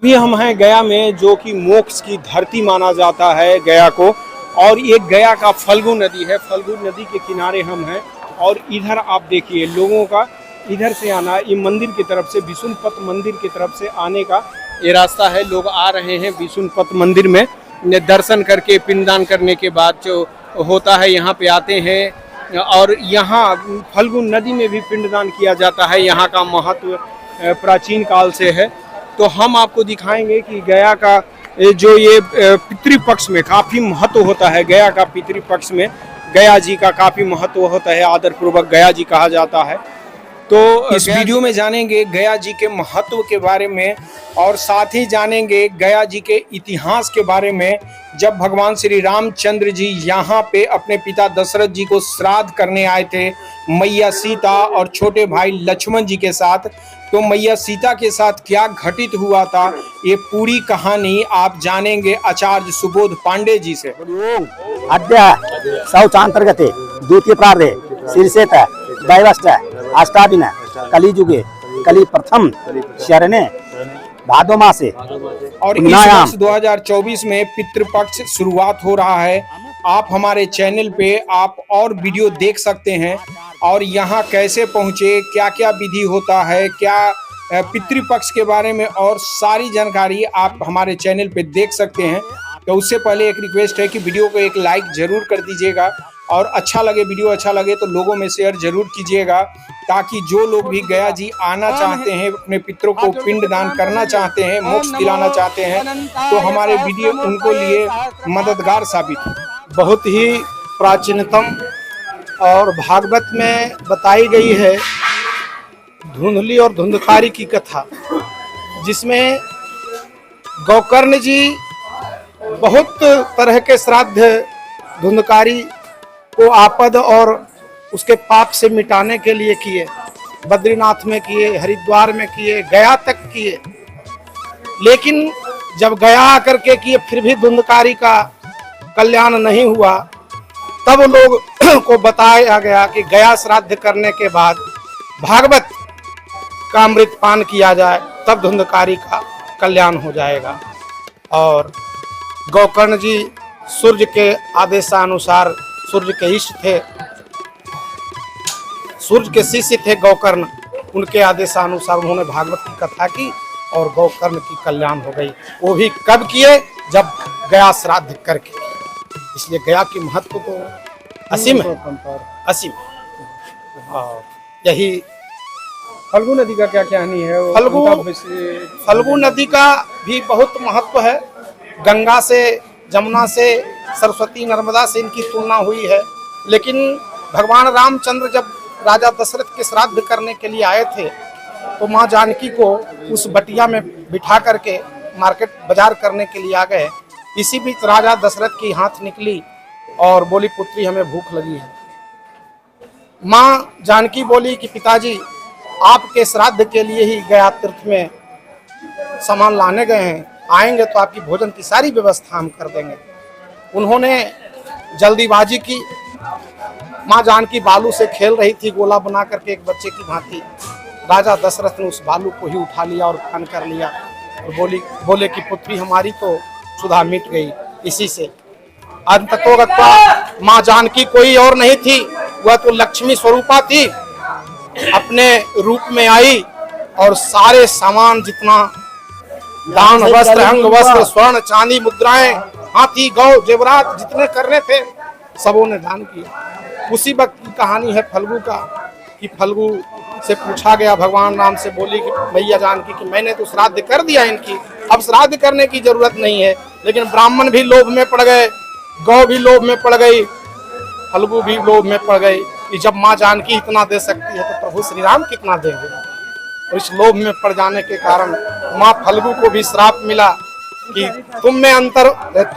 अभी हम हैं गया में, जो कि मोक्ष की धरती माना जाता है गया को। और ये गया का फल्गु नदी है। फल्गु नदी के किनारे हम हैं और इधर आप देखिए लोगों का इधर से आना, ये मंदिर की तरफ से, विष्णुपत मंदिर की तरफ से आने का ये रास्ता है। लोग आ रहे हैं विष्णुपत मंदिर में दर्शन करके, पिंडदान करने के बाद जो होता है यहाँ पे आते हैं। और यहाँ फल्गु नदी में भी पिंडदान किया जाता है। यहाँ का महत्व प्राचीन काल से है। तो हम आपको दिखाएंगे कि गया का जो ये पितृपक्ष में काफ़ी महत्व होता है। गया का पितृपक्ष में गया जी का काफ़ी महत्व होता है, आदर पूर्वक गया जी कहा जाता है। तो इस वीडियो में जानेंगे गया जी के महत्व के बारे में और साथ ही जानेंगे गया जी के इतिहास के बारे में। जब भगवान श्री रामचंद्र जी यहाँ पे अपने पिता दशरथ जी को श्राद्ध करने आए थे मैया सीता और छोटे भाई लक्ष्मण जी के साथ, तो मैया सीता के साथ क्या घटित हुआ था, ये पूरी कहानी आप जानेंगे आचार्य सुबोध पांडे जी से। अद्य शौचांतर्गते द्वितीय प्रार्धे शीर्षेत दैवश्च अष्टादिन कलिजुगे कलि प्रथम शरणे भादो मासे। और इस वर्ष 2024 में पितृपक्ष शुरुआत हो रहा है। आप हमारे चैनल पे आप और वीडियो देख सकते हैं और यहाँ कैसे पहुँचे, क्या क्या विधि होता है, क्या पितृपक्ष के बारे में और सारी जानकारी आप हमारे चैनल पे देख सकते हैं। तो उससे पहले एक रिक्वेस्ट है कि वीडियो को एक लाइक जरूर कर दीजिएगा और अच्छा लगे, वीडियो अच्छा लगे तो लोगों में शेयर जरूर कीजिएगा, ताकि जो लोग भी गया जी आना चाहते हैं, अपने पितरों को पिंडदान करना चाहते हैं, मोक्ष दिलाना चाहते हैं, तो हमारे वीडियो उनको लिए मददगार साबित हो। बहुत ही प्राचीनतम और भागवत में बताई गई है धुंधली और धुंधकारी की कथा, जिसमें गोकर्ण जी बहुत तरह के श्राद्ध धुंधकारी को आपद और उसके पाप से मिटाने के लिए किए। बद्रीनाथ में किए, हरिद्वार में किए, गया तक किए। लेकिन जब गया आकर के किए फिर भी धुंधकारी का कल्याण नहीं हुआ, तब लोग को बताया गया कि गया श्राद्ध करने के बाद भागवत का अमृत पान किया जाए, तब धुंधकारी का कल्याण हो जाएगा। और गोकर्ण जी सूर्य के आदेशानुसार, सूर्य के इष्ट थे, सूर्य के शिष्य थे गोकर्ण, उनके आदेशानुसार उन्होंने भागवत की कथा की और गोकर्ण की कल्याण हो गई। वो भी कब किए? जब गया श्राद्ध करके। इसलिए गया की महत्व तो असीम है, असीम। और यही फल्गु नदी का क्या कहानी है? फल्गु नदी का भी बहुत महत्व है। गंगा से, जमुना से, सरस्वती, नर्मदा से इनकी तुलना हुई है। लेकिन भगवान रामचंद्र जब राजा दशरथ के श्राद्ध करने के लिए आए थे, तो माँ जानकी को उस बटिया में बिठा करके मार्केट बाजार करने के लिए आ गए। इसी बीच राजा दशरथ की हाथ निकली और बोली, पुत्री हमें भूख लगी है। माँ जानकी बोली कि पिताजी आपके श्राद्ध के लिए ही गया तीर्थ में सामान लाने गए हैं, आएंगे तो आपकी भोजन की सारी व्यवस्था हम कर देंगे। उन्होंने जल्दीबाजी की। माँ जानकी बालू से खेल रही थी, गोला बना करके एक बच्चे की भांति। राजा दशरथ ने उस बालू को ही उठा लिया और पान कर लिया और बोले कि पुत्री हमारी तो सुधा मिट गई इसी से। अंततोगत्वा माँ जानकी कोई और नहीं थी, वह तो लक्ष्मी स्वरूपा थी। अपने रूप में आई और सारे सामान जितना दान, वस्त्र, अंग वस्त्र, स्वर्ण, चांदी, मुद्राएं, हाथी, गौ, जेवरात जितने करने थे सबों ने दान किया। उसी वक्त की कहानी है फल्गु का, कि फल्गु से पूछा गया, भगवान राम से बोली कि मैया जानकी कि मैंने तो श्राद्ध कर दिया इनकी, अब श्राद्ध करने की जरूरत नहीं है। लेकिन ब्राह्मण भी लोभ में पड़ गए, गौ भी लोभ में पड़ गई, फल्गु भी लोभ में पड़ गई कि जब माँ जानकी इतना दे सकती है तो प्रभु श्री राम कितना देंगे। और इस लोभ में पड़ जाने के कारण माँ फल्गु को भी श्राप मिला कि तुम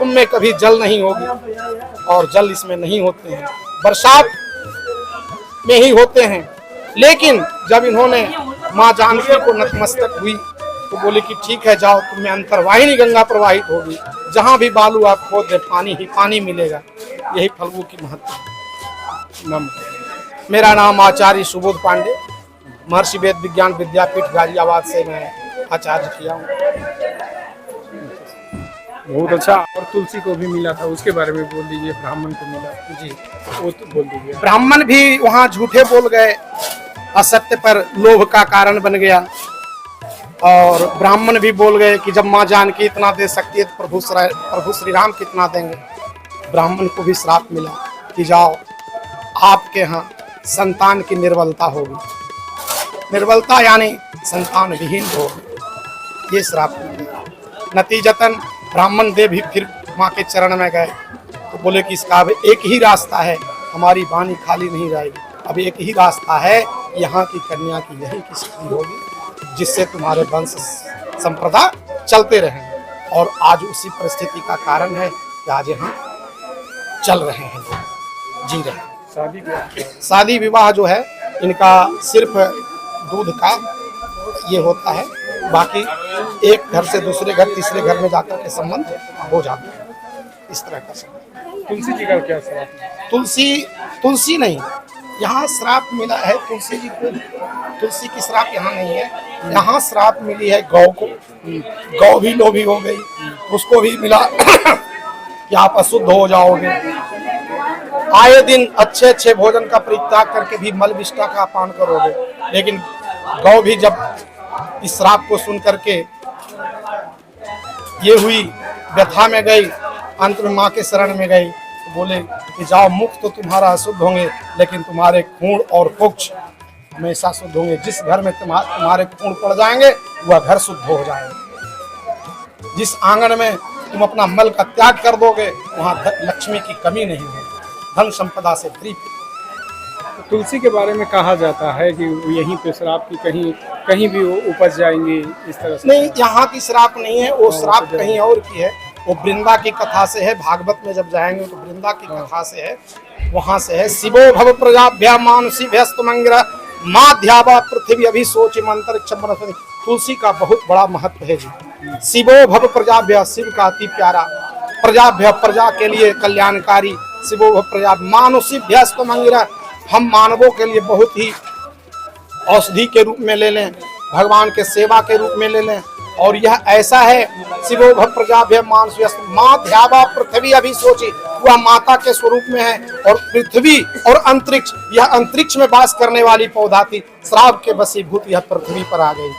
में कभी जल नहीं होगी, और जल इसमें नहीं होते हैं, बरसात में ही होते हैं। लेकिन जब इन्होंने माँ जानकी को नतमस्तक हुई तो बोले कि ठीक है, जाओ, तुम्हें अंतर्वाहिनी गंगा प्रवाहित होगी, जहाँ भी बालू आप खोद दे पानी ही पानी मिलेगा। यही फल्गु की महत्व। मेरा नाम आचार्य सुबोध पांडे, महर्षि वेद विज्ञान विद्यापीठ गाजियाबाद से मैं आचार्य किया हूँ। बहुत अच्छा। और तुलसी को भी मिला था, उसके बारे में बोल दीजिए। ब्राह्मण को मिला जी, वो तो बोल दीजिए। ब्राह्मण भी वहां झूठे बोल गए, असत्य पर लोभ का कारण बन गया। और ब्राह्मण भी बोल गए कि जब माँ जानकी इतना दे सकती है तो प्रभु श्री राम कितना देंगे। ब्राह्मण को भी श्राप मिला कि जाओ आपके यहाँ संतान की निर्बलता होगी, निर्बलता यानी संतान विहीन होगी, ये श्राप मिला। नतीजतन ब्राह्मण देव भी फिर माँ के चरण में गए तो बोले कि इसका अब एक ही रास्ता है, हमारी वाणी खाली नहीं जाएगी, अब एक ही रास्ता है, यहाँ की कन्या की यही की शादी होगी जिससे तुम्हारे वंश संप्रदा चलते रहेंगे। और आज उसी परिस्थिति का कारण है कि आज यहाँ चल रहे हैं, जी रहे हैं। शादी विवाह जो है इनका सिर्फ दूध का ये होता है, बाकी एक घर से दूसरे घर तीसरे घर में जाकर के संबंध हो जाते हैं, इस तरह का संबंध। तुलसी जी का क्या श्राप? तुलसी नहीं, यहाँ श्राप मिला है तुलसी जी को, तुलसी की श्राप यहाँ नहीं है। यहाँ श्राप मिली है गौ को, गौ भी लोभी हो गई, उसको भी मिला कि आप अशुद्ध हो जाओगे। आए दिन अच्छे अच्छे भोजन का परित्याग करके भी मल विष्ठा का पान करोगे। लेकिन गौ भी जब इस श्राप को सुन करके ये हुई, व्यथा में गई, अंत में माँ के शरण में गई तो बोले कि जाओ, मुख तो तुम्हारा अशुद्ध होंगे लेकिन तुम्हारे खून और पुक्ष हमेशा शुद्ध होंगे। जिस घर में तुम्हारे खून पड़ जाएंगे वह घर शुद्ध हो जाएगा। जिस आंगन में तुम अपना मल का त्याग कर दोगे वहाँ लक्ष्मी की कमी नहीं होगी, धन संपदा से भरी। तुलसी के बारे में कहा जाता है कि यहीं पे श्राप की कहीं भी वो उपज जाएंगी, इस तरह से। नहीं, यहाँ की श्राप नहीं है, वो श्राप कहीं और की है, वो वृंदा की कथा से है। भागवत में जब जाएंगे तो वृंदा की कथा से है, वहां से है। शिवो भव प्रजाभ्या मानसी भ्यस्तमंगिरा माध्यावा पृथ्वी अभी सोच मंत्र। तुलसी का बहुत बड़ा महत्व है जी। शिवो भव प्रजाभ्या, शिव का अति प्यारा, प्रजाभ्य प्रजा के लिए कल्याणकारी, शिवो भव प्रजा मानुषी भ्यस्तमंगिरा, हम मानवों के लिए बहुत ही औषधि के रूप में ले लें, भगवान के सेवा के रूप में ले लें। और यह ऐसा है, शिवो भव प्रजाभ्य मानस माँ ध्यावा पृथ्वी अभी सोची, वह माता के स्वरूप में है। और पृथ्वी और अंतरिक्ष, यह अंतरिक्ष में वास करने वाली पौधा थी, श्राप के वशीभूत यह पृथ्वी पर आ गई।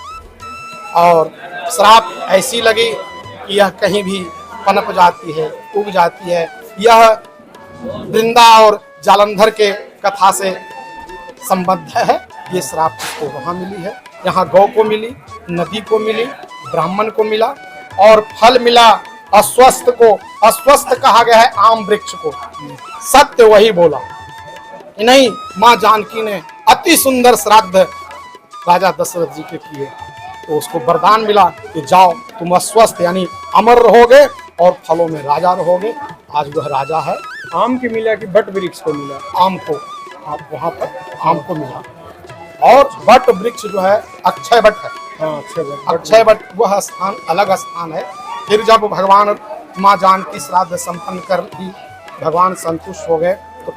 और श्राप ऐसी लगी कि यह कहीं भी पनप जाती है, उग जाती है। यह वृंदा और जालंधर के कथा से संबद्ध है। ये श्राप को वहाँ मिली है, यहाँ गौ को मिली, नदी को मिली, ब्राह्मण को मिला। और फल मिला अस्वस्थ को, अस्वस्थ कहा गया है आम वृक्ष को। सत्य वही बोला, नहीं माँ जानकी ने अति सुंदर श्राद्ध राजा दशरथ जी के किए तो उसको वरदान मिला कि जाओ तुम अस्वस्थ यानी अमर रहोगे और फलों में राजा रहोगे। आज वह राजा है। आम की मिला कि बट वृक्ष को मिला? आम को, आप वहाँ पर आम को मिला। और बट वृक्ष जो है अक्षय बट है। हाँ, अक्षय बट वह स्थान अलग स्थान है। फिर जब भगवान माँ जानकी श्राद्ध संपन्न कर दी, भगवान संतुष्ट हो गए तो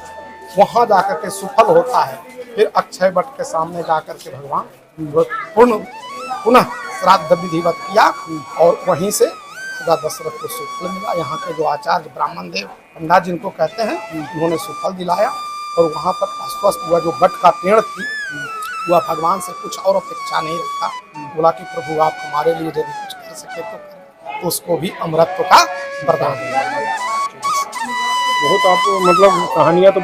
वहाँ जाकर के सुफल होता है। फिर अक्षय बट के सामने जाकर के भगवान पुनः श्राद्ध विधिवत किया और वहीं से राजा दशरथ को सुफल मिला। यहाँ के जो आचार्य ब्राह्मण देव पंडित जिनको कहते हैं, उन्होंने सुफल दिलाया। और वहाँ पर अस्वस्थ हुआ जो बट का पेड़ थी, वह भगवान से कुछ और अपेक्षा नहीं रखा, बोला कि प्रभु आप हमारे लिए यदि कुछ कर सके तो उसको भी अमरत्व का वरदान दिया। बहुत आप मतलब कहानियाँ तो